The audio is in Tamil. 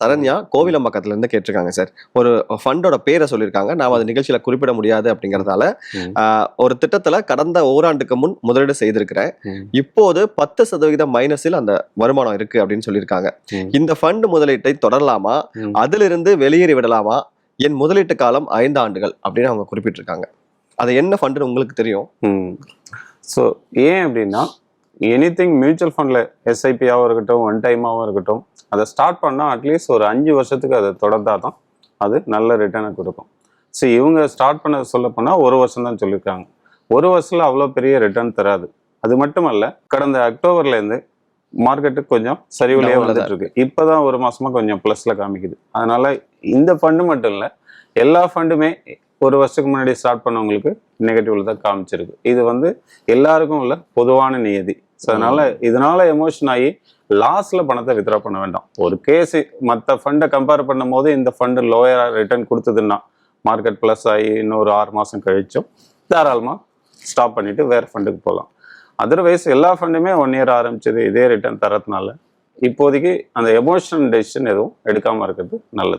சரண்யா கோவிலம்பாக்கத்துல இருந்து கேட்டிருக்காங்க சார். ஒரு ஃபண்டோட பேரை சொல்லியிருக்காங்க. நான் அது நிகழ்ச்சியில குறிப்பிட முடியாது அப்படிங்கறதால ஒரு திட்டத்துல கடந்த ஓராண்டுக்கு முன் முதலீடு செய்திருக்கிறேன். இப்போது 10% மைனஸில் அந்த வருமானம் இருக்கு அப்படின்னு சொல்லியிருக்காங்க. இந்த ஃபண்ட் முதலீட்டை தொடரலாமா, அதிலிருந்து வெளியேறி விடலாமா? என் முதலீட்டு காலம் 5 ஆண்டுகள் அப்படின்னு அவங்க குறிப்பிட்டிருக்காங்க. அது என்ன ஃபண்டுன்னு உங்களுக்கு தெரியும். ஸோ ஏன் அப்படின்னா எனிதிங் மியூச்சுவல் ஃபண்டில் எஸ்ஐபியாகவும் இருக்கட்டும், ஒன் டைமாகவும் இருக்கட்டும், அதை ஸ்டார்ட் பண்ணால் அட்லீஸ்ட் ஒரு 5 வருஷத்துக்கு அதை தொடர்ந்தால் தான் அது நல்ல ரிட்டர்னை கொடுக்கும். ஸோ இவங்க ஸ்டார்ட் பண்ண சொல்ல போனால் 1 வருஷம் தான் சொல்லியிருக்காங்க. 1 வருஷத்தில் அவ்வளோ பெரிய ரிட்டர்ன் தராது. அது மட்டுமல்ல, கடந்த அக்டோபர்லேருந்து மார்க்கெட்டுக்கு கொஞ்சம் சரிவுலேயே வந்துட்டு இருக்கு. இப்போதான் 1 மாசமா கொஞ்சம் ப்ளஸ்ல காமிக்குது. அதனால இந்த ஃபண்டு மட்டும் இல்லை, எல்லா ஃபண்டுமே 1 வருஷத்துக்கு முன்னாடி ஸ்டார்ட் பண்ணவங்களுக்கு நெகட்டிவ்ல தான் காமிச்சிருக்கு. இது எல்லாருக்கும் உள்ள பொதுவான நியதி. ஸோ இதனால எமோஷன் ஆகி லாஸ்ட்ல பணத்தை வித்ரா பண்ண வேண்டாம். ஒரு கேஸ் மற்ற ஃபண்டை கம்பேர் பண்ணும் போது இந்த ஃபண்டு லோயரா ரிட்டர்ன் கொடுத்ததுன்னா மார்க்கெட் ப்ளஸ் ஆகி இன்னொரு 6 மாசம் கழிச்சும் தாராளமா ஸ்டாப் பண்ணிட்டு வேற ஃபண்டுக்கு போகலாம். அதர்வைஸ் எல்லா ஃபண்டுமே 1 இயர் ஆரம்பிச்சது இதே ரிட்டர்ன் தரதுனால இப்போதைக்கு அந்த எமோஷனல் டெசிஷன் எதுவும் எடுக்காம இருக்கிறது நல்லது.